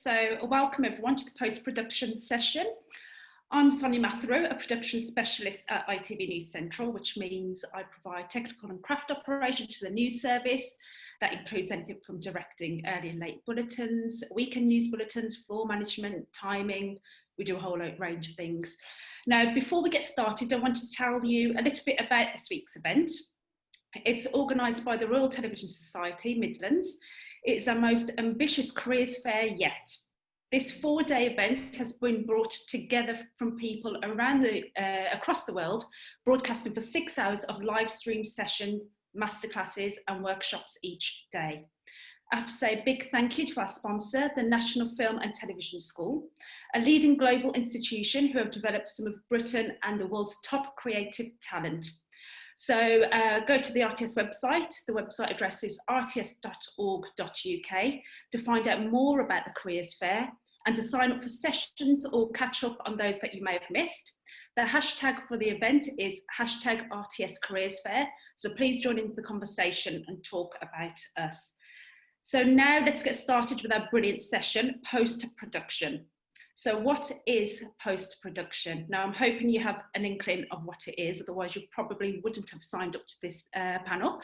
So welcome everyone to the post-production session. I'm Sonia Matharu, a production specialist at ITV News Central, which means I provide technical and craft operation to the news service. That includes anything from directing early and late bulletins, weekend news bulletins, floor management, timing. We do a whole range of things. Now, before we get started, I wanted to tell you a little bit about this week's event. It's organised by the Royal Television Society, Midlands. It's our most ambitious careers fair yet. This 4-day event has been brought together from people around across the world, broadcasting for 6 hours of live stream sessions, masterclasses and workshops each day. I have to say a big thank you to our sponsor, the National Film and Television School, a leading global institution who have developed some of Britain and the world's top creative talent. So go to the RTS website. The website address is rts.org.uk to find out more about the Careers Fair and to sign up for sessions or catch up on those that you may have missed. The hashtag for the event is hashtag RTS Careers Fair. So please join in the conversation and talk about us. So now let's get started with our brilliant session, post-production. So what is post-production? Now, I'm hoping you have an inkling of what it is, otherwise you probably wouldn't have signed up to this panel.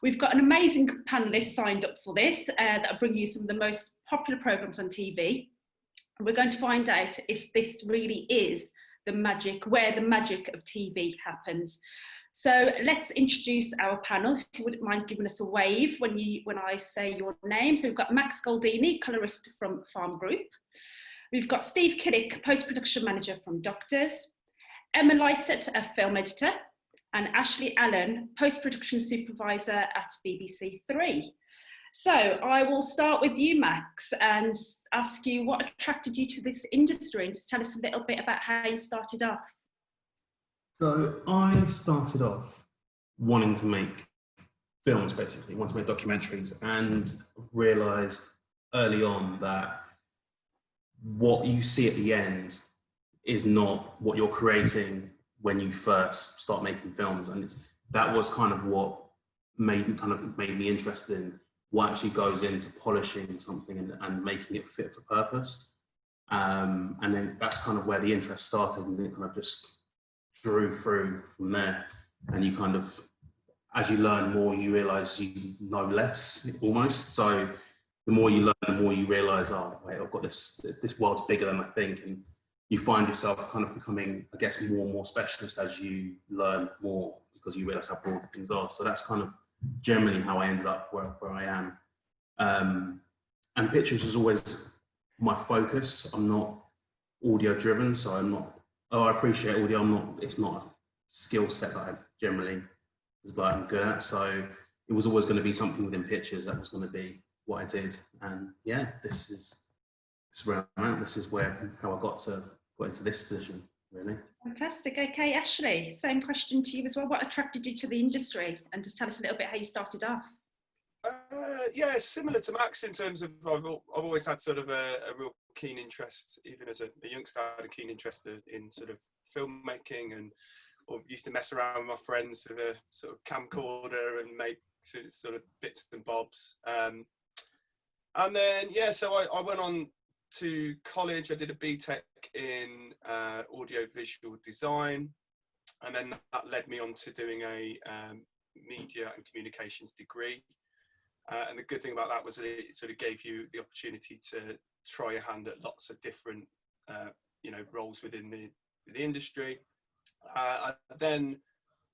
We've got an amazing panelist signed up for this that will bring you some of the most popular programmes on TV. And we're going to find out if this really is the magic, where the magic of TV happens. So let's introduce our panel. If you wouldn't mind giving us a wave when I say your name. So we've got Max Goldini, colourist from Farm Group. We've got Steve Killick, post-production manager from Doctors, Emma Lysett, a film editor, and Ashley Allen, post-production supervisor at BBC Three. So I will start with you, Max, and ask you what attracted you to this industry, and just tell us a little bit about how you started off. So I started off wanting to make films, basically, wanted to make documentaries, and realised early on that what you see at the end is not what you're creating when you first start making films, and that was kind of what made me interested in what actually goes into polishing something and making it fit for purpose. And then that's kind of where the interest started, and it kind of just drew through from there. And you kind of, as you learn more, you realise you know less almost. So the more you learn, the more you realise, oh, wait, I've got this world's bigger than I think. And you find yourself kind of becoming, I guess, more and more specialist as you learn more, because you realise how broad things are. So that's kind of generally how I ended up where I am. And pictures was always my focus. I'm not audio driven, so I'm not, I appreciate audio, it's not a skill set that I generally I'm good at. So it was always going to be something within pictures that was going to be what I did. And yeah, this is where I'm at. This is how I got into this position, really. Fantastic. Okay, Ashley, same question to you as well. What attracted you to the industry? And just tell us a little bit how you started off. Yeah, similar to Max in terms of I've always had sort of a real keen interest, even as a youngster, I had a keen interest in sort of filmmaking, or used to mess around with my friends with a sort of camcorder and make sort of bits and bobs. And then, yeah, so I went on to college. I did a BTEC in audio-visual design, and then that led me on to doing a media and communications degree. And the good thing about that was that it sort of gave you the opportunity to try your hand at lots of different, roles within the industry. I then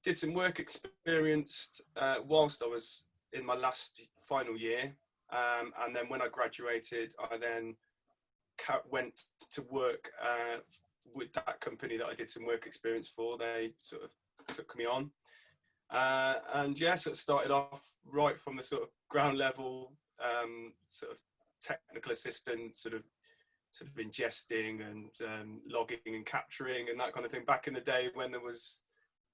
did some work experience whilst I was in my last final year. And then when I graduated, I then went to work with that company that I did some work experience for. They sort of took me on. And yeah, sort of started off right from the sort of ground level, sort of technical assistant, sort of ingesting and logging and capturing and that kind of thing. Back in the day when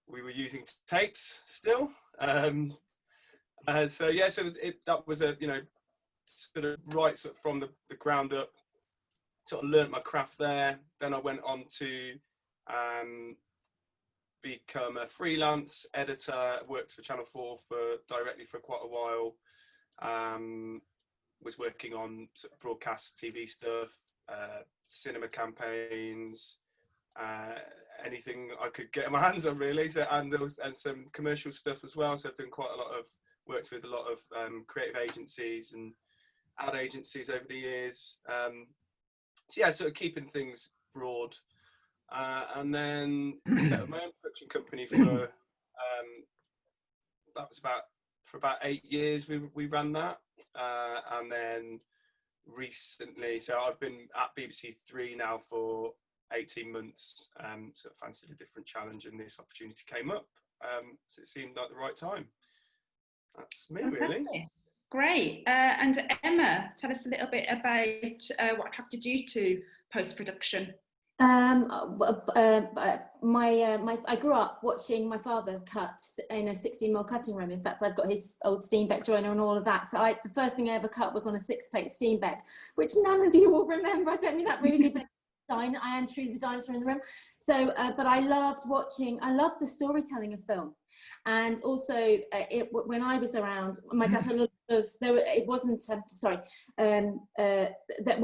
we were using tapes still. So yeah, so that was sort of right sort of from the ground up. Sort of learnt my craft there. Then I went on to become a freelance editor. Worked for Channel 4 directly for quite a while. was working on sort of broadcast TV stuff, cinema campaigns, anything I could get my hands on really. So, and some commercial stuff as well. So I've done quite a lot of, worked with a lot of creative agencies and ad agencies over the years. So yeah, sort of keeping things broad. And then set up my own production company for that was for about 8 years. We ran that, and then recently, so I've been at BBC Three now for 18 months. Sort of fancied a different challenge, and this opportunity came up. So it seemed like the right time. That's me, really. Great. And Emma, tell us a little bit about what attracted you to post-production. I grew up watching my father cut in a 16mm cutting room. In fact, I've got his old Steenbeck joiner and all of that. So the first thing I ever cut was on a 6-plate Steenbeck, which none of you will remember. I don't mean that rudely, but I am truly the dinosaur in the room. So, but I loved the storytelling of film. And also, when I was around, my dad had a lot of, that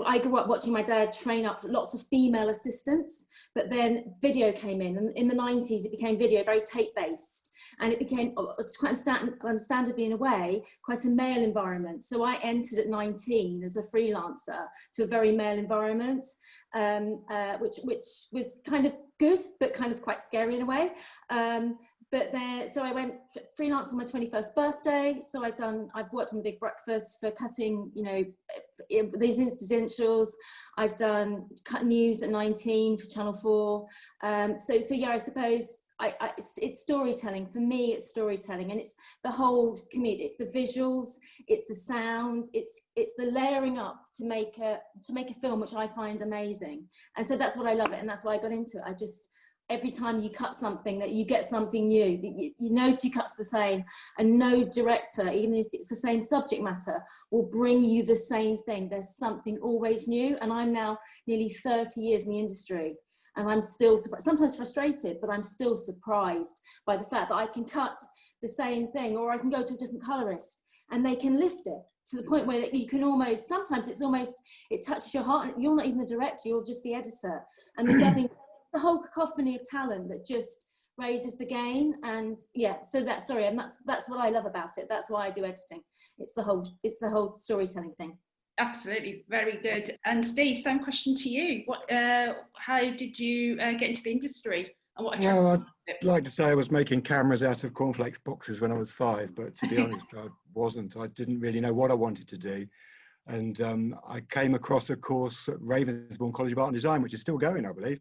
I grew up watching my dad train up lots of female assistants, but then video came in, and in the 90s, it became video, very tape-based. And it became, it's quite understandably in a way, quite a male environment. So I entered at 19 as a freelancer to a very male environment, which was kind of good, but kind of quite scary in a way. So I went freelance on my 21st birthday. So I've worked on The Big Breakfast for cutting, these incidentals. I've done cut news at 19 for Channel 4. So yeah, I suppose it's storytelling. For me, it's storytelling, and it's the whole commute. It's the visuals, it's the sound, it's the layering up to make a film, which I find amazing. And so that's what I love it, and that's why I got into it. Every time you cut something, that you get something new. You know, 2 cuts the same, and no director, even if it's the same subject matter, will bring you the same thing. There's something always new, and I'm now nearly 30 years in the industry. And I'm still sometimes frustrated, but I'm still surprised by the fact that I can cut the same thing, or I can go to a different colorist and they can lift it to the point where you can almost, sometimes it touches your heart, and you're not even the director, you're just the editor. And the dubbing, the whole cacophony of talent that just raises the game. And yeah, so that's what I love about it. That's why I do editing. It's the whole storytelling thing. Absolutely, very good. And Steve, same question to you. How did you get into the industry? And what attracted you? Well, I'd like to say I was making cameras out of cornflakes boxes when I was 5, but to be honest, I wasn't. I didn't really know what I wanted to do. And I came across a course at Ravensbourne College of Art and Design, which is still going, I believe,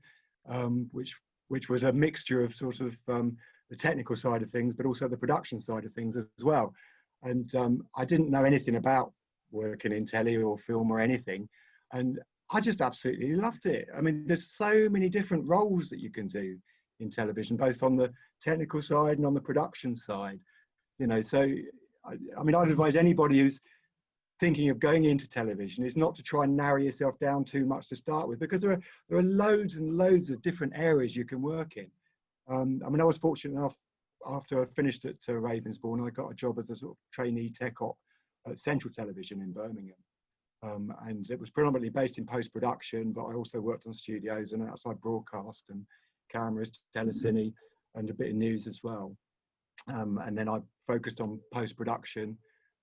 which was a mixture of sort of the technical side of things, but also the production side of things as well. And I didn't know anything about working in telly or film or anything, and I just absolutely loved it. I mean, there's so many different roles that you can do in television, both on the technical side and on the production side, so I mean, I'd advise anybody who's thinking of going into television is not to try and narrow yourself down too much to start with, because there are loads and loads of different areas you can work in. I mean, I was fortunate enough, after I finished at Ravensbourne, I got a job as a sort of trainee tech op at Central Television in Birmingham, and it was predominantly based in post-production, but I also worked on studios and outside broadcast and cameras, telecine, and a bit of news as well. And then I focused on post-production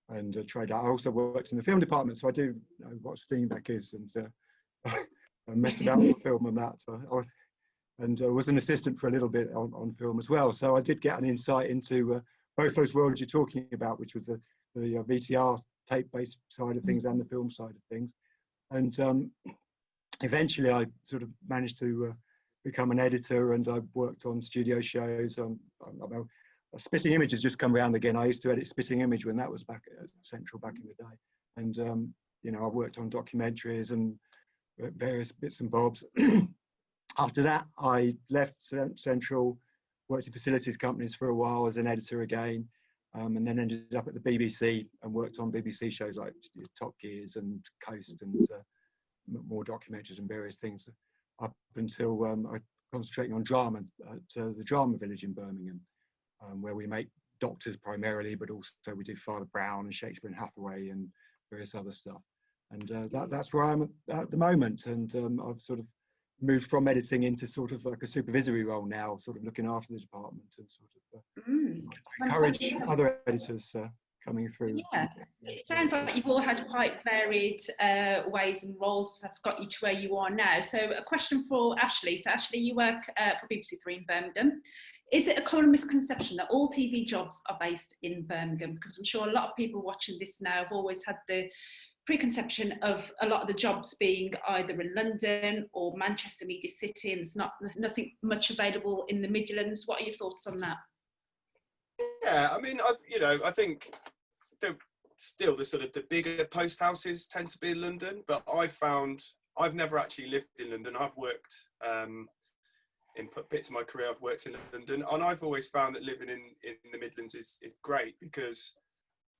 and trade out. I also worked in the film department, so I do know what Steenbeck is, and I messed about with film and that, and was an assistant for a little bit on film as well. So I did get an insight into both those worlds you're talking about, which was the VTR tape-based side of things and the film side of things. And eventually I sort of managed to become an editor, and I worked on studio shows. Spitting Image has just come around again. I used to edit Spitting Image when that was back at Central back in the day. And, I worked on documentaries and various bits and bobs. After that, I left Central, worked in facilities companies for a while as an editor again. And then ended up at the BBC and worked on BBC shows like Top Gears and Coast and more documentaries and various things, up until I concentrating on drama at the Drama Village in Birmingham, where we make doctors primarily, but also we do Father Brown and Shakespeare and Hathaway and various other stuff. And that's where I'm at the moment. And I've sort of moved from editing into sort of like a supervisory role now, sort of looking after the department and sort of encourage other editors coming through. Yeah, it sounds like you've all had quite varied ways and roles that's got you to where you are now. So a question for Ashley. So Ashley, you work for BBC Three in Birmingham. Is it a common misconception that all TV jobs are based in Birmingham? Because I'm sure a lot of people watching this now have always had the preconception of a lot of the jobs being either in London or Manchester Media City, and there's nothing much available in the Midlands. What are your thoughts on that? Yeah, I mean, I think still the sort of the bigger post houses tend to be in London, but I've never actually lived in London. I've worked in bits of my career, I've worked in London, and I've always found that living in the Midlands is great because,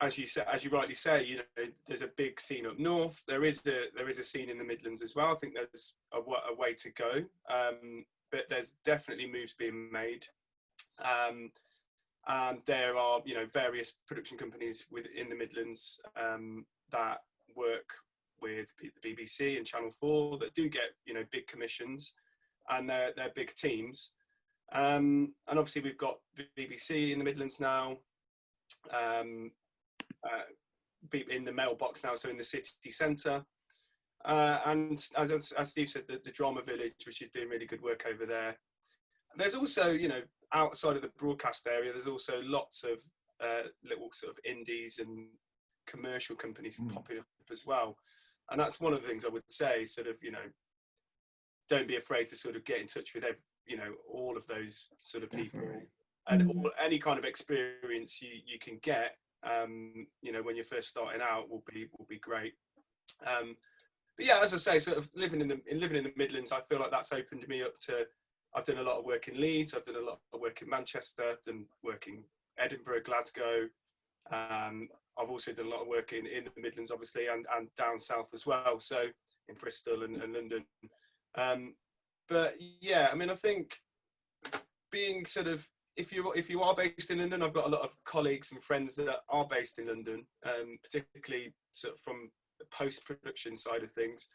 as you rightly say, there's a big scene up north. There is a scene in the Midlands as well. I think there's a way to go, but there's definitely moves being made, and there are various production companies within the Midlands that work with the BBC and Channel 4 that do get big commissions, and they're big teams, and obviously we've got BBC in the Midlands now. In the mailbox now, so in the city centre, and as Steve said, the Drama Village, which is doing really good work over there. There's also, outside of the broadcast area, there's also lots of little sort of indies and commercial companies popping up as well, and that's one of the things I would say, sort of, don't be afraid to sort of get in touch with all of those sort of people, and any kind of experience you can get when you're first starting out will be great. But yeah, as I say, sort of living in the Midlands, I feel like that's opened me up to. I've done a lot of work in Leeds. I've done a lot of work in Manchester. I've done work in Edinburgh, Glasgow. I've also done a lot of work in the Midlands, obviously, and down south as well. So in Bristol and London. But yeah, I mean, I think being sort of, if you are based in London, I've got a lot of colleagues and friends that are based in London, particularly sort of from the post-production side of things,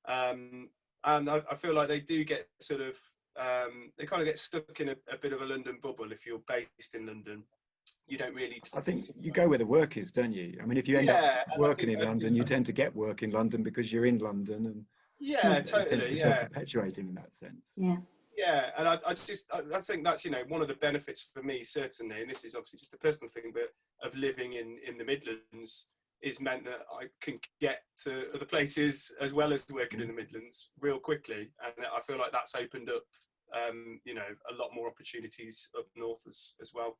and I feel like they do get sort of they kind of get stuck in a bit of a London bubble. If you're based in London, you don't really. I think you go where the work is, don't you? I mean, if you end up working in London, you tend to get work in London because you're in London, and totally, self-perpetuating in that sense. Yeah, and I think that's one of the benefits for me, certainly, and this is obviously just a personal thing, but of living in the Midlands is meant that I can get to other places as well as working in the Midlands real quickly, and I feel like that's opened up a lot more opportunities up north as well.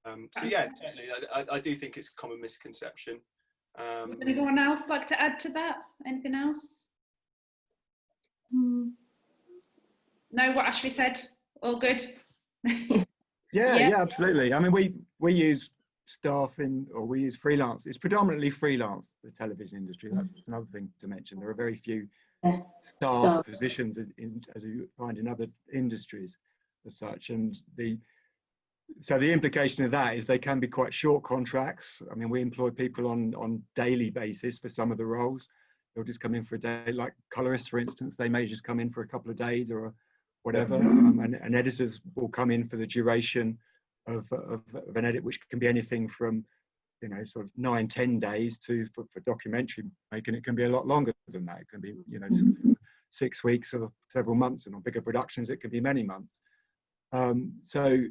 So yeah, totally, I do think it's a common misconception. Would anyone else like to add to that? Anything else? No, what Ashley said, all good. yeah, absolutely. I mean, we use staff we use freelance. It's predominantly freelance, the television industry. That's another thing to mention. There are very few staff positions as you find in other industries as such, and so the implication of that is they can be quite short contracts. I mean, we employ people on daily basis for some of the roles. They'll just come in for a day, like colorists, for instance. They may just come in for a couple of days or whatever, and editors will come in for the duration of an edit, which can be anything from sort of 9-10 days to for documentary making. It can be a lot longer than that. It can be sort of 6 weeks or several months, and on bigger productions it can be many months. So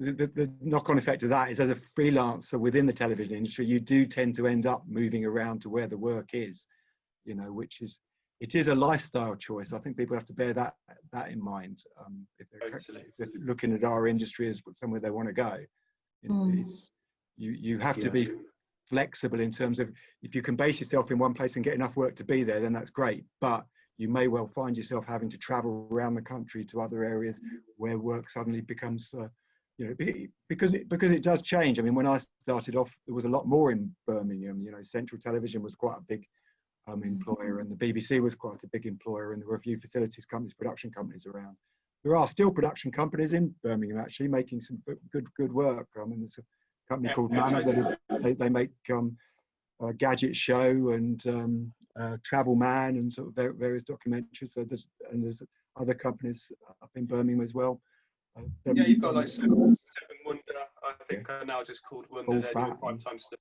the knock-on effect of that is, as a freelancer within the television industry, you do tend to end up moving around to where the work is, which is, it is a lifestyle choice. I think people have to bear that in mind if they're looking at our industry as somewhere they want to go. You have to be flexible in terms of, if you can base yourself in one place and get enough work to be there, then that's great. But you may well find yourself having to travel around the country to other areas where work suddenly becomes, because it does change. I mean, when I started off, there was a lot more in Birmingham. Central Television was quite a big employer, and the BBC was quite a big employer, and there were a few facilities companies, production companies around. There are still production companies in Birmingham actually making some good work. I mean, there's a company called Manor that they make Gadget Show and Travel Man and sort of various documentaries. So there's other companies up in Birmingham as well. Yeah, you've got like Seven Wonder, I think, are now just called Wonder. They're doing prime time stuff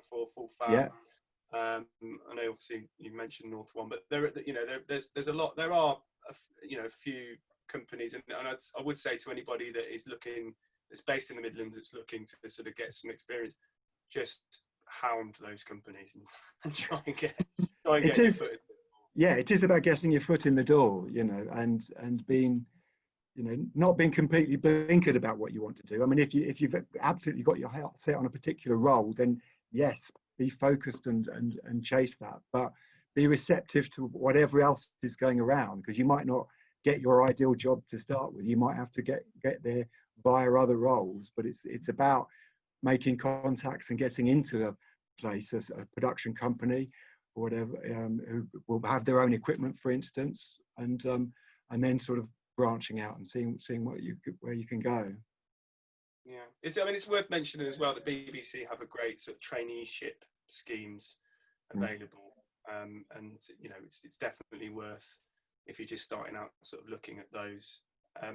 for Full Fat. Yeah. I know obviously you mentioned North One, but there's a lot. There are a few companies, and I would say to anybody that is looking, that's based in the Midlands, that's looking to sort of get some experience, just hound those companies and try and get your foot in. Yeah, it is about getting your foot in the door, and being, not being completely blinkered about what you want to do. I mean, if you've absolutely got your heart set on a particular role, then yes, be focused and chase that, but be receptive to whatever else is going around, because you might not get your ideal job to start with. You might have to get there via other roles, but it's about making contacts and getting into a place, a production company or whatever, who will have their own equipment, for instance, and then sort of branching out and seeing where you can go. Yeah, it's worth mentioning as well that BBC have a great sort of traineeship schemes available, and it's definitely worth, if you're just starting out, sort of looking at those.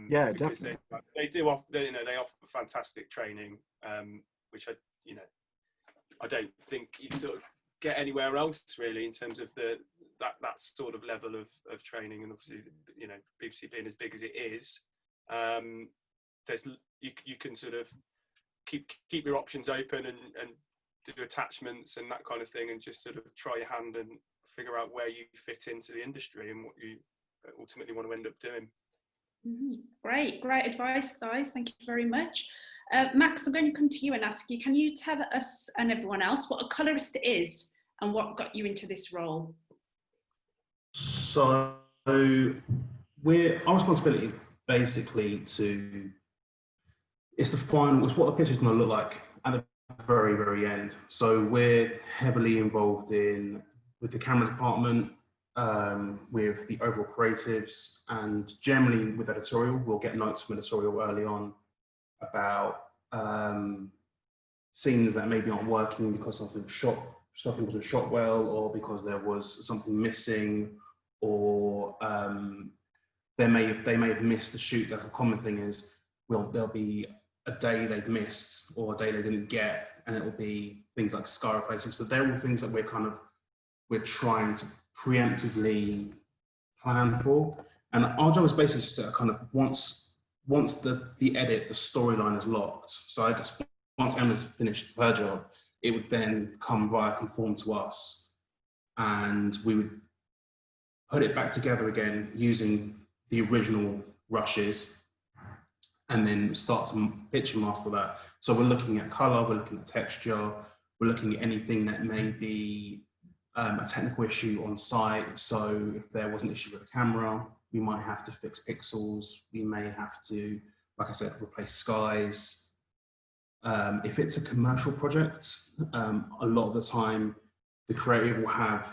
Yeah, because definitely. they offer fantastic training, which I don't think you sort of get anywhere else really in terms of that sort of level of training. And obviously, BBC being as big as it is, there's you can sort of keep your options open and do attachments and that kind of thing, and just sort of try your hand and figure out where you fit into the industry and what you ultimately want to end up doing. Great advice, guys. Thank you very much. Max, I'm going to come to you and ask you, can you tell us and everyone else what a colourist is and what got you into this role? So our responsibility basically it's what the picture's going to look like at the very, very end. So we're heavily involved with the camera department, with the overall creatives, and generally with editorial. We'll get notes from editorial early on about scenes that maybe aren't working because something wasn't shot well, or because there was something missing, or they may have missed the shoot. Like a common thing is, there'll be a day they've missed or a day they didn't get, and it will be things like sky replacement. So they're all things that we're trying to preemptively plan for. And our job is basically just to kind of once the edit, the storyline is locked. So I guess once Emma's finished her job, it would then come via conform to us, and we would put it back together again using the original rushes, and then start to pitch and master that. So we're looking at color, we're looking at texture, we're looking at anything that may be a technical issue on site. So if there was an issue with the camera, we might have to fix pixels. We may have to, like I said, replace skies. If it's a commercial project, a lot of the time, the creative will have,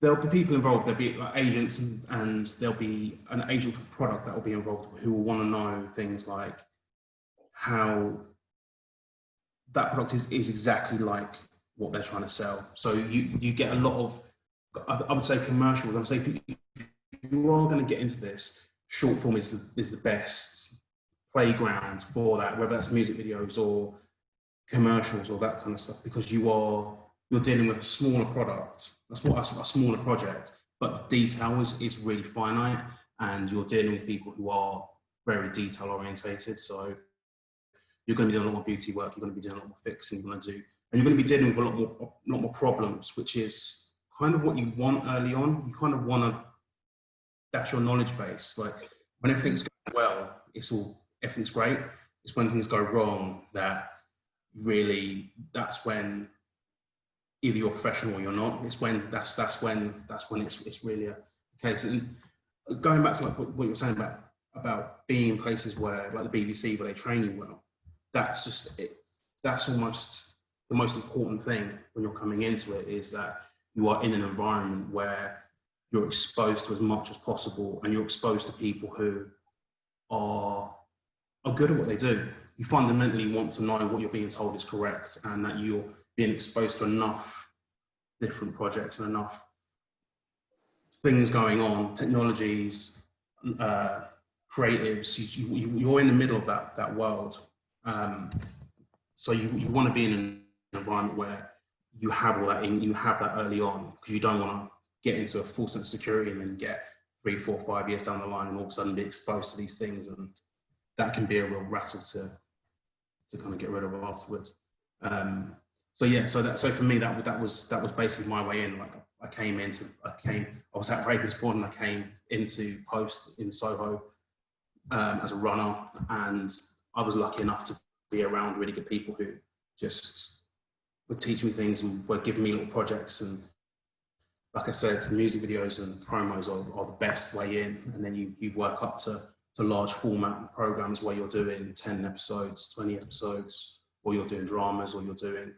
there'll be people involved, there'll be like agents, and there'll be an agent for product that will be involved who will want to know things like how that product is exactly like what they're trying to sell. So you get a lot of, I would say, commercials. I would say if you are going to get into this, short form is the best playground for that, whether that's music videos or commercials or that kind of stuff, because you're dealing with a smaller product, a smaller project, but the detail is really finite, and you're dealing with people who are very detail orientated. So you're going to be doing a lot more beauty work, you're going to be doing a lot more fixing, and you're going to be dealing with a lot more problems, which is kind of what you want early on. You kind of want that's your knowledge base. Like when everything's going well, everything's great. It's when things go wrong that really, that's when either you're professional or you're not. It's when that's when it's really a case. And going back to like what you were saying about being in places where, like the BBC, where they train you well, that's just it. That's almost the most important thing when you're coming into it, is that you are in an environment where you're exposed to as much as possible, and you're exposed to people who are good at what they do. you fundamentally want to know what you're being told is correct, and that you're being exposed to enough different projects and enough things going on, technologies, creatives. You're in the middle of that world. So you want to be in an environment where you have all that you have that early on, because you don't want to get into a full sense of security and then get 3, 4, 5 years down the line and all of a sudden be exposed to these things, and that can be a real rattle to kind of get rid of afterwards. So for me that was basically my way in. Like I was at Ravensbourne and I came into post in Soho as a runner, and I was lucky enough to be around really good people who just would teach me things and were giving me little projects. And like I said, music videos and promos are the best way in, and then you work up to large format programs where you're doing 10 episodes, 20 episodes, or you're doing dramas, or you're doing,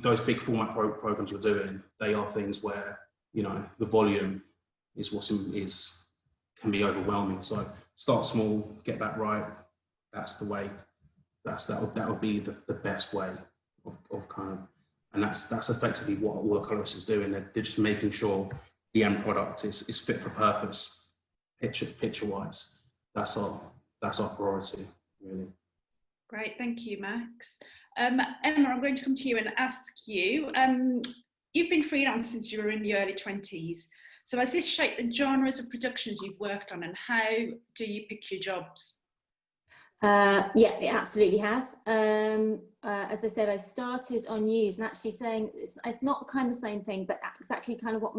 those big format programs you're doing, they are things where, you know, the volume can be overwhelming. So start small, get that right. That's the way. That would be the best way of kind of, and that's effectively what all the colorists is doing. They're just making sure the end product is fit for purpose, picture wise. That's our priority, really. Great, thank you, Max. Emma, I'm going to come to you and ask you, you've been freelance since you were in the early 20s. So has this shaped the genres of productions you've worked on, and how do you pick your jobs? Yeah, it absolutely has. As I said, I started on news, and actually saying it's not kind of the same thing, but exactly kind of what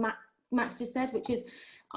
Max just said, which is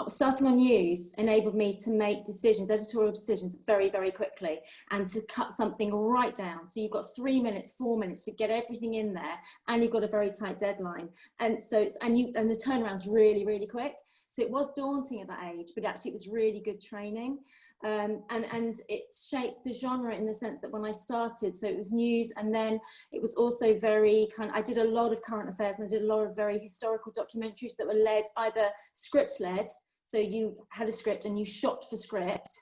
starting on news enabled me to make editorial decisions very, very quickly, and to cut something right down. So you've got 3 minutes, 4 minutes to get everything in there, and you've got a very tight deadline. And so and the turnaround's really, really quick. So it was daunting at that age, but actually it was really good training. And it shaped the genre in the sense that when I started, so it was news, and then it was also very I did a lot of current affairs, and I did a lot of very historical documentaries that were led, either script led, so you had a script and you shot for script.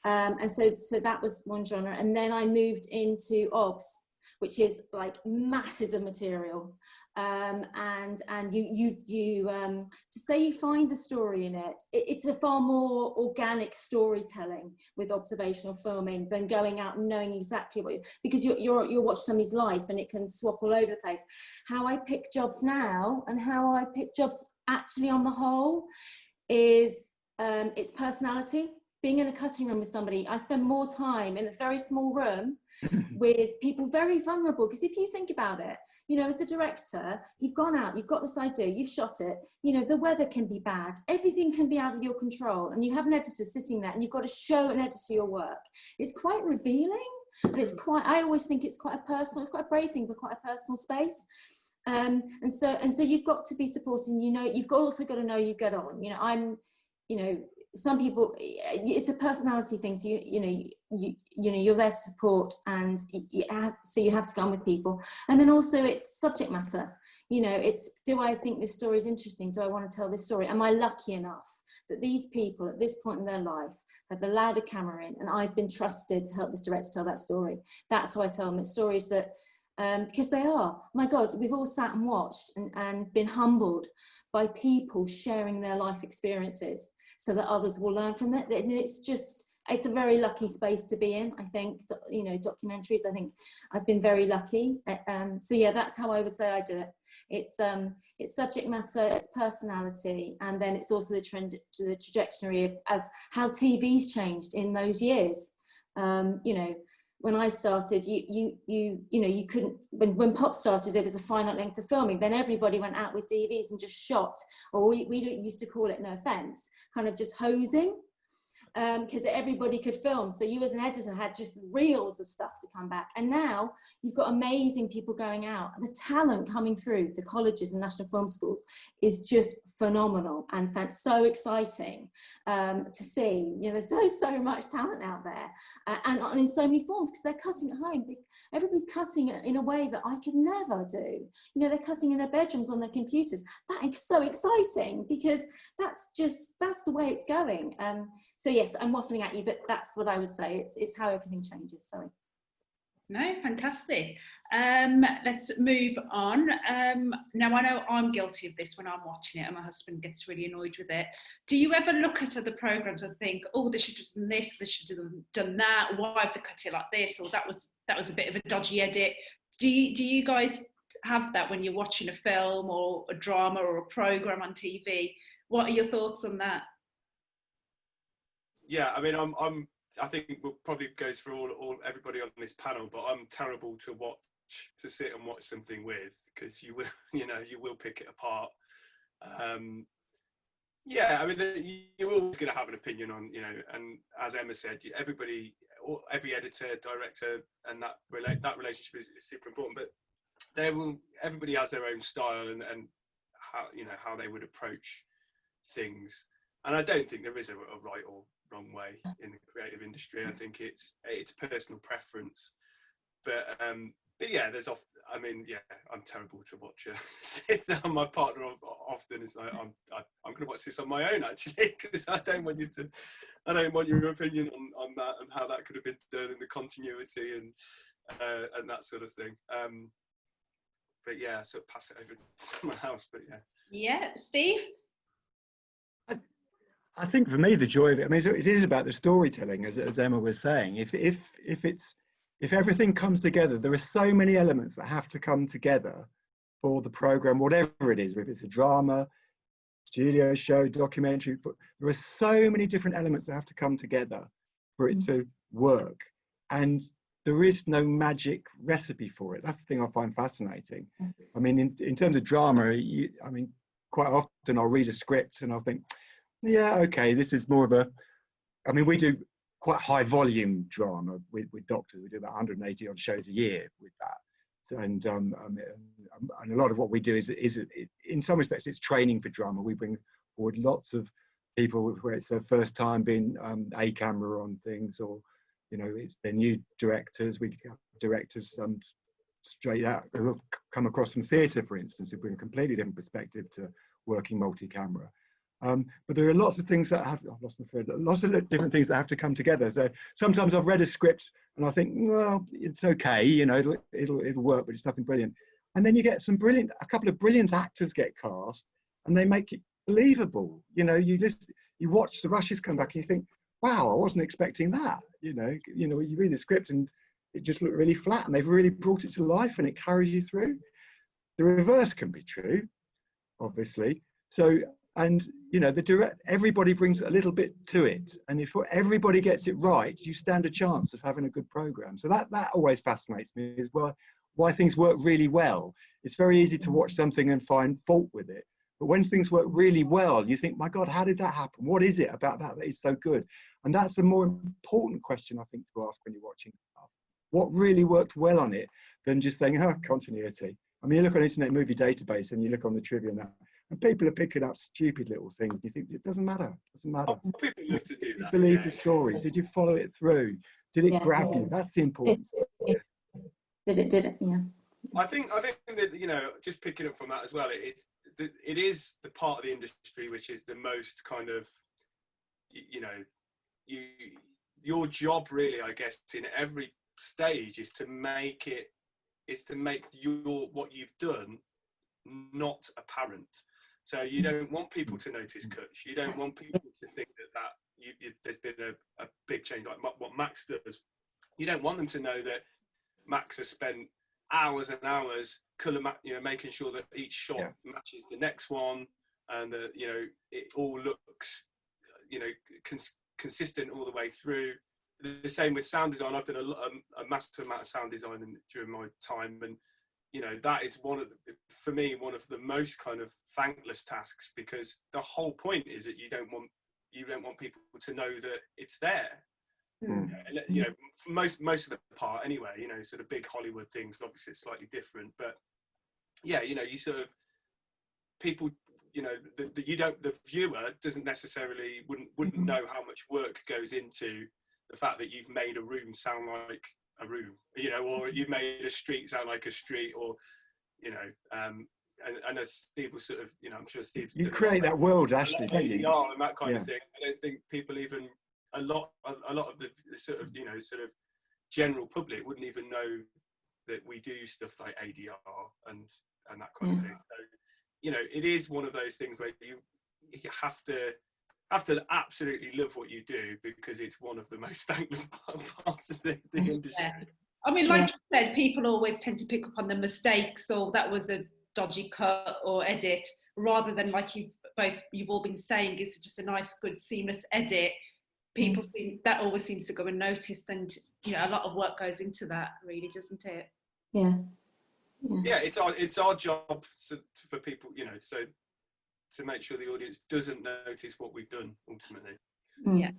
And so that was one genre. And then I moved into OBS, which is like masses of material. And you to say you find the story in it, it's a far more organic storytelling with observational filming than going out and knowing exactly what because you're watching somebody's life and it can swap all over the place. How I pick jobs now and how I pick jobs actually on the whole is it's personality. Being in a cutting room with somebody, I spend more time in a very small room with people very vulnerable. Because if you think about it, you know, as a director, you've gone out, you've got this idea, you've shot it, you know, the weather can be bad, everything can be out of your control, and you have an editor sitting there and you've got to show an editor your work. It's quite revealing, and it's quite, I always think it's quite a brave thing, but quite a personal space. And so you've got to be supporting, you know, you've also got to know you get on. You know, some people, it's a personality thing. So you're there to support, and so you have to go on with people. And then also it's subject matter. You know, it's, do I think this story is interesting? Do I want to tell this story? Am I lucky enough that these people at this point in their life have allowed a camera in, and I've been trusted to help this director tell that story? That's how I tell them. It's stories that, because they are, my God, we've all sat and watched and been humbled by people sharing their life experiences, so that others will learn from it. And it's a very lucky space to be in, I think. You know, documentaries, I think I've been very lucky. So yeah, that's how I would say I do it. It's subject matter, it's personality, and then it's also the trajectory of how TV's changed in those years. You know, when I started, you couldn't, when pop started, there was a finite length of filming. Then everybody went out with DVs and just shot, or we used to call it, no offense, kind of just hosing, because everybody could film. So you as an editor had just reels of stuff to come back. And now you've got amazing people going out. The talent coming through the colleges and national film schools is just phenomenal and so exciting to see. You know, there's so much talent out there, and in so many forms, because they're cutting at home. Everybody's cutting in a way that I could never do. You know, they're cutting in their bedrooms on their computers. That is so exciting, because that's the way it's going. So yes, I'm waffling at you, but that's what I would say. It's how everything changes. Sorry. No, fantastic. Let's move on. Now, I know I'm guilty of this when I'm watching it and my husband gets really annoyed with it. Do you ever look at other programmes and think, oh, they should have done this, they should have done that, why have they cut it like this, or that was a bit of a dodgy edit? Do you guys have that when you're watching a film or a drama or a programme on TV? What are your thoughts on that? Yeah, I mean, I think it probably goes for all everybody on this panel, but I'm terrible to sit and watch something with, because you will pick it apart. Yeah, I mean, you're always going to have an opinion on, and as Emma said, every editor, director, and that relationship is super important. But everybody has their own style and how they would approach things. And I don't think there is a right or wrong way in the creative industry. I think it's personal preference. But yeah, there's often, I mean, yeah, I'm terrible to watch sit down. My partner often is like, I'm going to watch this on my own, actually, because I don't want your opinion on that and how that could have been done, and the continuity and that sort of thing. But yeah, so pass it over to someone else. But yeah. Yeah, Steve? I think for me, the joy of it, I mean, it is about the storytelling, as Emma was saying. If everything comes together, there are so many elements that have to come together for the program, whatever it is, whether it's a drama, studio show, documentary, but there are so many different elements that have to come together for it to work. And there is no magic recipe for it. That's the thing I find fascinating. I mean, in terms of drama, quite often I'll read a script and I'll think, yeah, okay, this is more of we do quite high volume drama with doctors. We do about 180 odd shows a year with that. So, and a lot of what we do is in some respects, it's training for drama. We bring forward lots of people where it's their first time being a camera on things, or, it's their new directors. We have directors straight out who have come across from theatre, for instance, who bring a completely different perspective to working multi-camera. But there are lots of things that lots of different things that have to come together. So sometimes I've read a script and I think, well, it's okay, it'll work, but it's nothing brilliant. And then you get a couple of brilliant actors get cast, and they make it believable. You watch the rushes come back and you think, wow, I wasn't expecting that. You read the script and it just looked really flat, and they've really brought it to life and it carries you through. The reverse can be true, obviously. So, and everybody brings a little bit to it, and if everybody gets it right, you stand a chance of having a good program. So that always fascinates me, is why things work really well. It's very easy to watch something and find fault with it, but when things work really well, you think, my God, how did that happen? What is it about that is so good? And that's a more important question, I think, to ask when you're watching stuff. What really worked well on it, than just saying, continuity. I mean, you look on Internet Movie Database and you look on the trivia and people are picking up stupid little things. You think, it doesn't matter. Oh, people love to do that. Did you believe the story? Did you follow it through? Did it grab you? That's the important stuff. Did it? Yeah. I think that, just picking up from that as well, it is the part of the industry which is the most kind of, your job really, I guess, in every stage is to make what you've done not apparent. So you don't want people to notice cuts. You don't want people to think that there's been a big change, like what Max does. You don't want them to know that Max has spent hours and hours making sure that each shot matches the next one, and that it all looks consistent all the way through. The same with sound design. I've done a massive amount of sound design during my time, and that is one of the most kind of thankless tasks, because the whole point is that you don't want people to know that it's there. For most of the part anyway. Sort of big Hollywood things, obviously it's slightly different, but yeah, you sort of people, the viewer doesn't necessarily wouldn't know how much work goes into the fact that you've made a room sound like a room, or you've made a street sound like a street, or and as Steve was sort of, I'm sure Steve, you create that world, Ashley, don't you? And that kind of thing. I don't think people even a lot of the sort of general public wouldn't even know that we do stuff like ADR and that kind of thing. So, you know, it is one of those things where you have to absolutely love what you do, because it's one of the most thankless parts of the industry. Yeah. I mean, like you said, people always tend to pick up on the mistakes, or that was a dodgy cut or edit, rather than, like you've all been saying, it's just a nice, good, seamless edit. People think that always seems to go unnoticed, and you know, a lot of work goes into that, really, doesn't it? Yeah. It's our job for people, you know, so to make sure the audience doesn't notice what we've done ultimately. Yeah.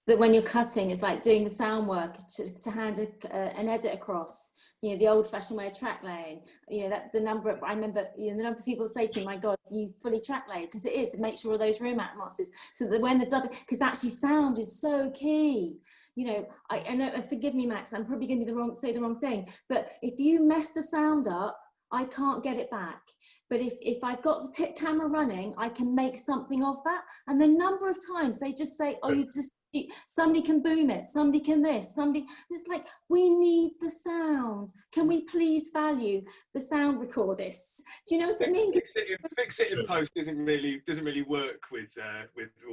That when you're cutting, it's like doing the sound work to hand an edit across, you know, the old-fashioned way of track laying. You know, that the number of people say to me, "My God, you fully track lay," because it is to make sure all those room atmospheres, so that when the dubbing, because actually sound is so key. You know, I know, and forgive me, Max, I'm probably going to say the wrong thing, but if you mess the sound up, I can't get it back. But if I've got the pit camera running, I can make something of that. And the number of times they just say, "Oh, somebody can boom it, somebody can this, somebody," it's like, we need the sound. Can we please value the sound recordists? Do you know what I mean? Fix it in post doesn't really work with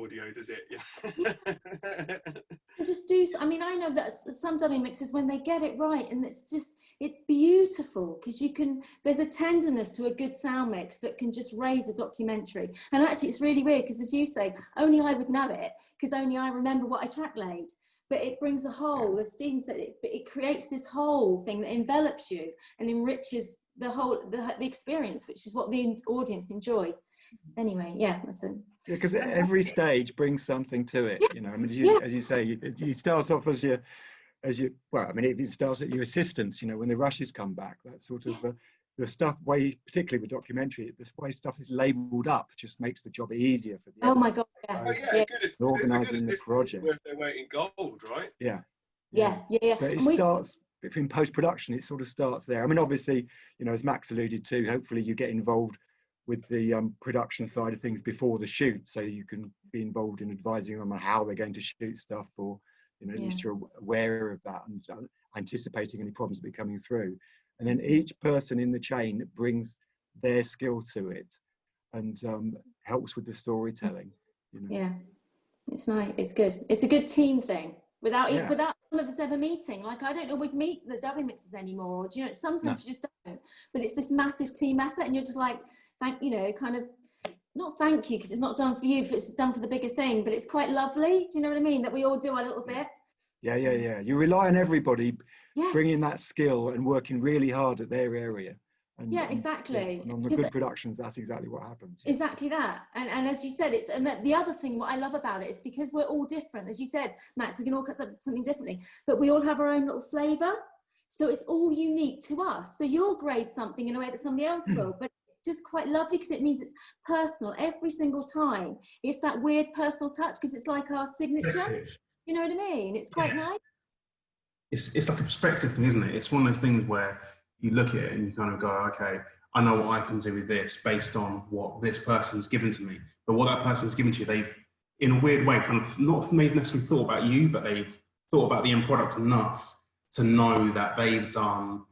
audio, does it? Just do. I mean, I know that some dubbing mixes, when they get it right, and it's beautiful, because there's a tenderness to a good sound mix that can just raise a documentary. And actually, it's really weird, because as you say, only I would know it, because only I remember what I track laid. But it brings a whole, as Stephen said, it creates this whole thing that envelops you and enriches the experience, which is what the audience enjoy. Anyway, that's it. Yeah, because every stage brings something to it. You know, I mean, as you say, you start off as you. Well, I mean, it starts at your assistants. You know, when the rushes come back, that sort of the stuff, particularly with documentary, the way stuff is labelled up just makes the job easier for the. Oh my God! Organising the project. Worth their weight in gold, right? Yeah. So it starts between post-production. It sort of starts there. I mean, obviously, you know, as Max alluded to, hopefully you get involved with the production side of things before the shoot, so you can be involved in advising them on how they're going to shoot stuff, or you know, at least you're aware of that and anticipating any problems that are coming through. And then each person in the chain brings their skill to it and helps with the storytelling. You know? Yeah, it's nice. It's good. It's a good team thing. Without one of us ever meeting, like I don't always meet the dubbing mixers anymore. Do you know? Sometimes you just don't. But it's this massive team effort, and you're just like, not thank you, because it's not done for you, it's done for the bigger thing. But it's quite lovely. Do you know what I mean? That we all do our little bit. Yeah. You rely on everybody bringing that skill and working really hard at their area. And, exactly. And on the good productions, that's exactly what happens. Exactly that. And as you said, the other thing, what I love about it is because we're all different. As you said, Max, we can all cut something differently, but we all have our own little flavour. So it's all unique to us. So you'll grade something in a way that somebody else will, but it's just quite lovely, because it means it's personal every single time. It's that weird personal touch, because it's like our signature. You know what I mean? It's quite nice. It's like a perspective thing, isn't it? It's one of those things where you look at it and you kind of go, okay, I know what I can do with this based on what this person's given to me. But what that person's given to you, they've, in a weird way, kind of not necessarily thought about you, but they've thought about the end product enough to know that they've done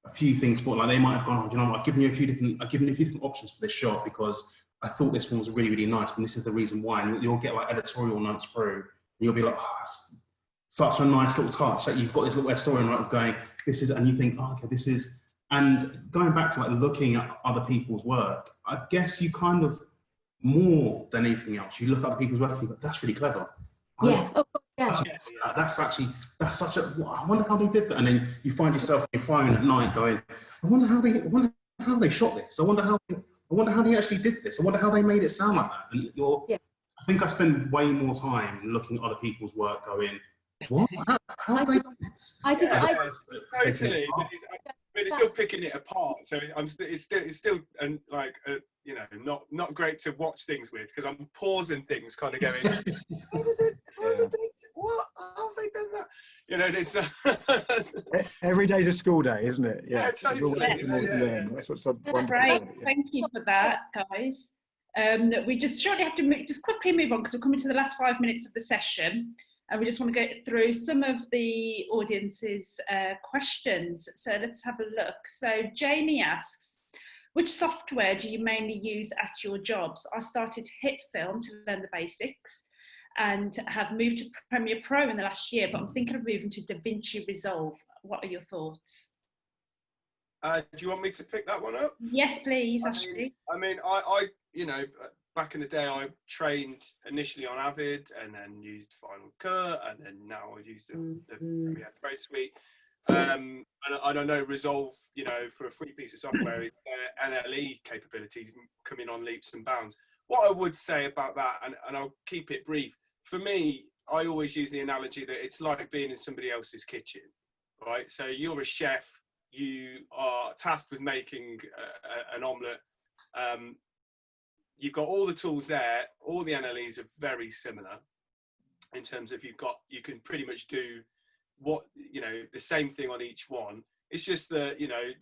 a few things for, like they might have gone, you know, I've given you a few different options for this shot because I thought this one was really, really nice, and this is the reason why. And you'll get like editorial notes through, and you'll be like, oh, that's such a nice little touch that you've got this little story right of going, this is, and you think, oh, okay, this is, and going back to like looking at other people's work, I guess you kind of, more than anything else, you look at other people's work and you go, that's really clever. That's such a, I wonder how they did that. And then you find yourself on your phone at night going, I wonder how they shot this. I wonder how they actually did this. I wonder how they made it sound like that. And I think I spend way more time looking at other people's work going, what? How have they done this? Totally. But it's still picking it apart. So it's still and like you know, not great to watch things with, because I'm pausing things, kind of going, how have they done that? You know, it's every day's a school day, isn't it? Yeah, totally. That's what's so wonderful. Great. Thank you for that, guys. We just shortly have to just quickly move on, because we're coming to the last 5 minutes of the session. And we just want to go through some of the audience's questions. So let's have a look. So Jamie asks, which software do you mainly use at your jobs? I started to hit film to learn the basics and have moved to Premiere Pro in the last year, but I'm thinking of moving to DaVinci Resolve. What are your thoughts? Do you want me to pick that one up? Yes, please, Ashley. I you know, back in the day, I trained initially on Avid and then used Final Cut, and then now I use the Premiere Pro suite. And I know Resolve, you know, for a free piece of software, is NLE capabilities coming on leaps and bounds. What I would say about that, and I'll keep it brief, for me, I always use the analogy that it's like being in somebody else's kitchen, right? So you're a chef, you are tasked with making an omelette. You've got all the tools there. All the NLEs are very similar in terms of you can pretty much do the same thing on each one. It's just the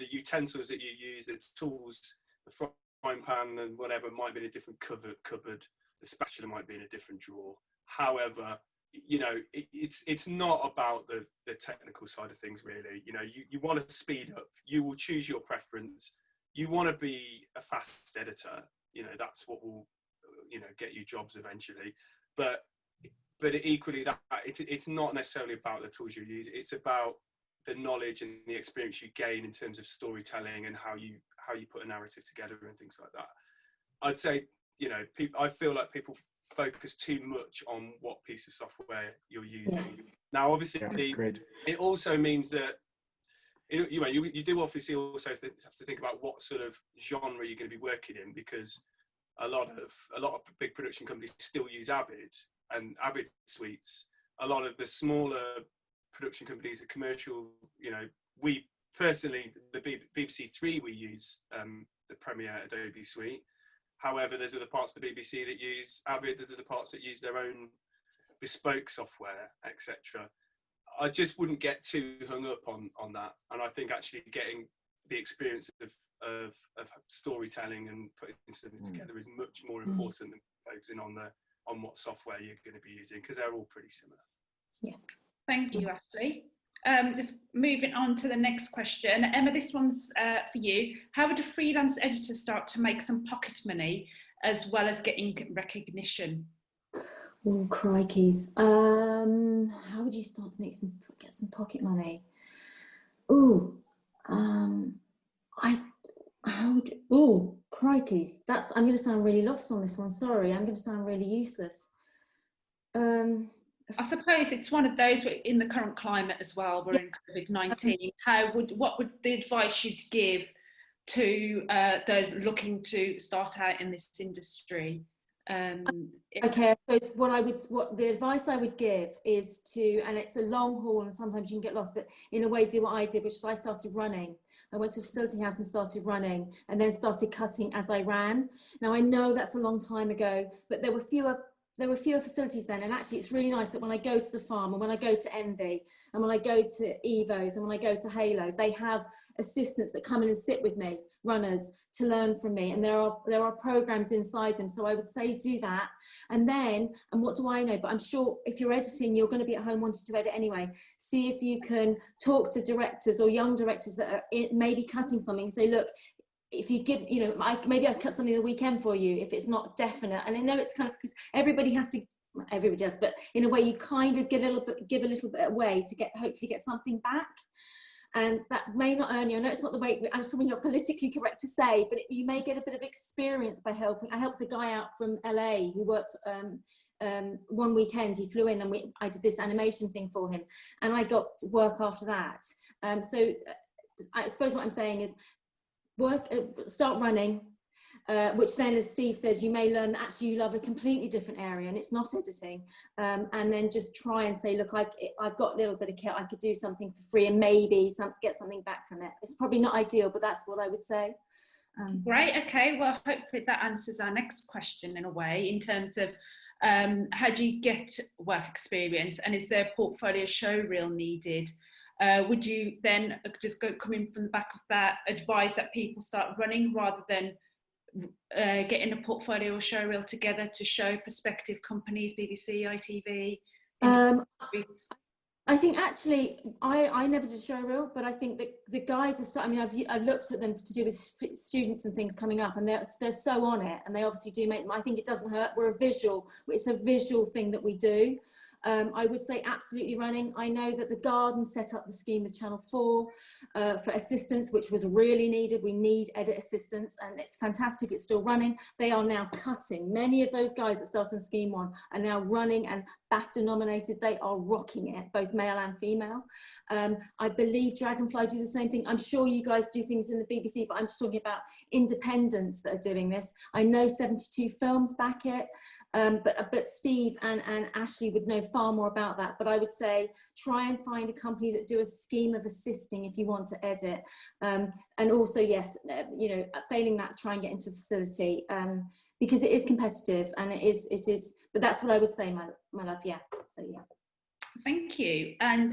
utensils that you use, the tools, the frying pan and whatever might be in a different cupboard. The spatula might be in a different drawer. However, it's not about the technical side of things, really. You want to speed up. You will choose your preference. You want to be a fast editor. That's what will, get you jobs eventually. But equally, that it's not necessarily about the tools you use. It's about the knowledge and the experience you gain in terms of storytelling and how you put a narrative together and things like that. I'd say, I feel like people focus too much on what piece of software you're using. Yeah. Now, obviously, it also means that you do obviously also have to think about what sort of genre you're going to be working in, because a lot of big production companies still use Avid and Avid suites. A lot of the smaller production companies, the commercial, we personally, the BBC Three, we use the Premiere Adobe suite. However, there's other parts of the BBC that use Avid, there's other parts that use their own bespoke software, etc. I just wouldn't get too hung up on that. And I think actually getting the experience of storytelling and putting something together is much more important than focusing on what software you're going to be using, because they're all pretty similar. Yeah. Thank you, Ashley. Just moving on to the next question. Emma, this one's for you. How would a freelance editor start to make some pocket money as well as getting recognition? Oh, crikeys. How would you start to get some pocket money? Crikeys. I'm going to sound really lost on this one. Sorry, I'm going to sound really useless. I suppose it's one of those in the current climate as well. We're in COVID-19. What would the advice you'd give to those looking to start out in this industry? Okay, I suppose what the advice I would give is to, and it's a long haul and sometimes you can get lost, but in a way do what I did, which is I started running. I went to a facility house and started running, and then started cutting as I ran. Now I know that's a long time ago, but there were fewer facilities then, and actually it's really nice that when I go to the farm and when I go to Envy and when I go to Evo's and when I go to Halo, they have assistants that come in and sit with me, runners, to learn from me, and there are programs inside them. So I would say do that, and what do I know, but I'm sure if you're editing, you're going to be at home wanting to edit anyway. See if you can talk to directors or young directors that are maybe cutting something and say, look, if you give, maybe I cut something the weekend for you if it's not definite. And I know it's kind of, because everybody does, but in a way you kind of give a little bit away to hopefully get something back. And that may not earn you. I know it's not the way, and it's probably not politically correct to say, but you may get a bit of experience by helping. I helped a guy out from LA who worked one weekend. He flew in and I did this animation thing for him, and I got work after that. So I suppose what I'm saying is, start running, which then, as Steve says, you may learn actually you love a completely different area and it's not editing, and then just try and say, look, I've got a little bit of kit, I could do something for free and maybe get something back from it. It's probably not ideal, but that's what I would say. Great, okay, well hopefully that answers our next question in a way, in terms of how do you get work experience, and is there a portfolio show reel needed? Would you then just coming from the back of that, advise that people start running rather than getting a portfolio or show reel together to show prospective companies, BBC, ITV, I think actually, I never did showreel, but I think that the guys are so, I mean, I've looked at them to do with students and things coming up, and they're so on it, and they obviously do make them. I think it doesn't hurt. It's a visual thing that we do. I would say absolutely running. I know that the Garden set up the scheme with Channel 4 for assistance, which was really needed. We need edit assistance, and it's fantastic. It's still running. They are now cutting. Many of those guys that started on Scheme 1 are now running and BAFTA nominated. They are rocking it, both male and female. I believe Dragonfly do the same thing. I'm sure you guys do things in the BBC, but I'm just talking about independents that are doing this. I know 72 Films back it. But Steve and Ashley would know far more about that. But I would say try and find a company that do a scheme of assisting if you want to edit. And also, yes, you know, failing that, try and get into a facility because it is competitive and it is. But that's what I would say, my love. Yeah. So yeah. Thank you. And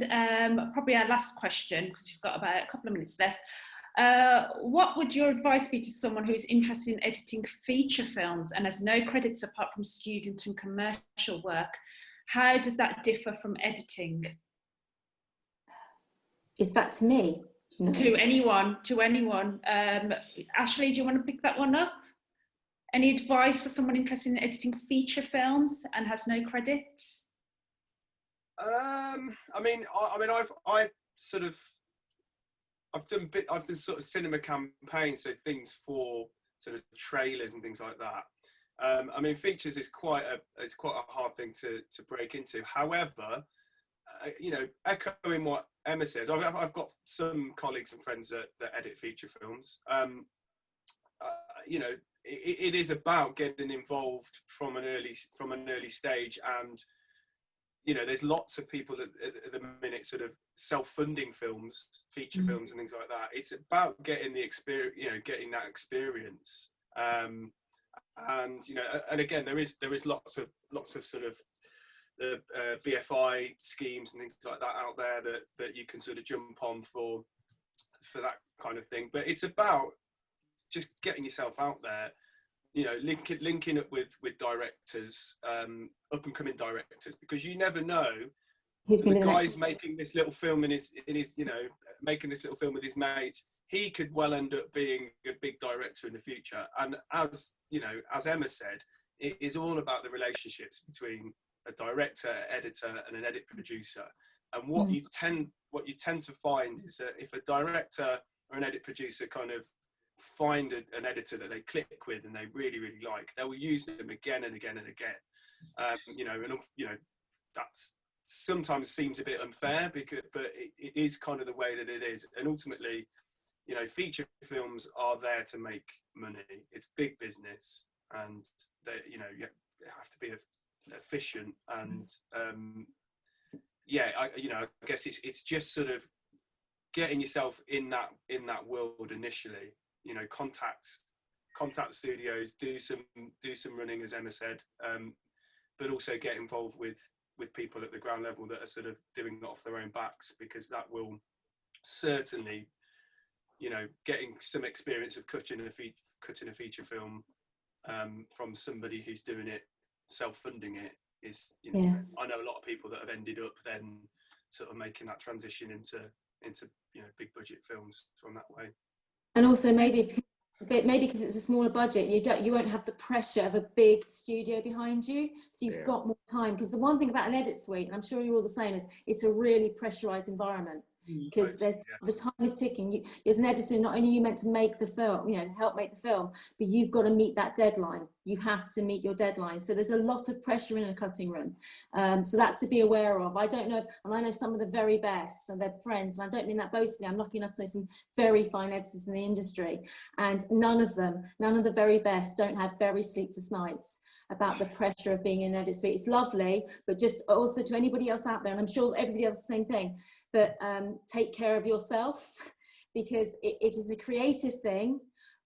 probably our last question, because we've got about a couple of minutes left. What would your advice be to someone who is interested in editing feature films and has no credits apart from student and commercial work? How does that differ from editing? Is that to me? No. To anyone. Ashley, do you want to pick that one up? Any advice for someone interested in editing feature films and has no credits? I mean, I've done sort of cinema campaigns, so things for sort of trailers and things like that. I mean, features is quite a hard thing to break into. However, you know, echoing what Emma says, I've got some colleagues and friends that edit feature films. You know, it is about getting involved from an early stage, and you know, there's lots of people at the minute sort of self-funding films, feature films and things like that. It's about getting the experience, you know, getting that experience. And you know, and again, there is lots of sort of the BFI schemes and things like that out there that you can sort of jump on for that kind of thing. But it's about just getting yourself out there. You know, linking up with directors, up and coming directors, because you never know who's the guy's making this little film in his you know, making this little film with his mates. He could well end up being a big director in the future. And as you know, as Emma said, it is all about the relationships between a director, editor, and an edit producer. And what you tend to find is that if a director or an edit producer kind of find an editor that they click with and they really like, they will use them again and again and again. You know, and you know, that's sometimes seems a bit unfair but it is kind of the way that it is. And ultimately, you know, feature films are there to make money. It's big business, and they, you know, you have to be efficient. And yeah, you know, I guess it's just sort of getting yourself in that world initially. You know, contact studios, do some running, as Emma said, but also get involved with people at the ground level that are sort of doing it off their own backs, because that will certainly, you know, getting some experience of cutting a feature film from somebody who's doing it, self-funding it, is, you know, I know a lot of people that have ended up then sort of making that transition into you know, big budget films from that way. And also maybe because it's a smaller budget, you won't have the pressure of a big studio behind you, so you've got more time. Because the one thing about an edit suite, and I'm sure you're all the same, is it's a really pressurized environment, because the time is ticking. As an editor, not only are you meant to make the film, you know, help make the film, but you've got to meet that deadline. You have to meet your deadline. So there's a lot of pressure in a cutting room. So that's to be aware of. I don't know, and I know some of the very best, and they're friends, and I don't mean that boastfully. I'm lucky enough to know some very fine editors in the industry, and none of the very best don't have very sleepless nights about the pressure of being in an edit suite. It's lovely, but just also to anybody else out there, and I'm sure everybody else the same thing, but take care of yourself, because it is a creative thing,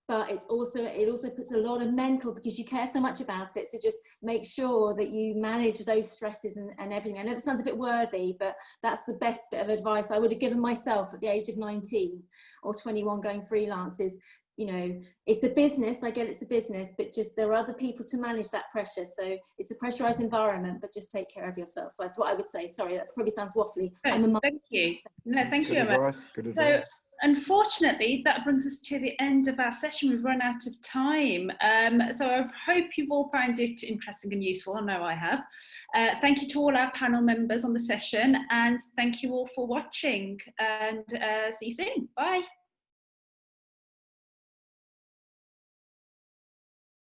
but it also puts a lot of mental, because you care so much about it. So just make sure that you manage those stresses and everything. I know that sounds a bit worthy, but that's the best bit of advice I would have given myself at the age of 19 or 21 going freelance, is you know, it's a business, I get it's a business, but just there are other people to manage that pressure. So it's a pressurized environment, but just take care of yourself. So that's what I would say. Sorry, that probably sounds waffly. Thank you. No, thank you, Emma. Good advice. So, unfortunately, that brings us to the end of our session. We've run out of time. So I hope you've all found it interesting and useful. I know I have. Thank you to all our panel members on the session, and thank you all for watching, and see you soon. Bye.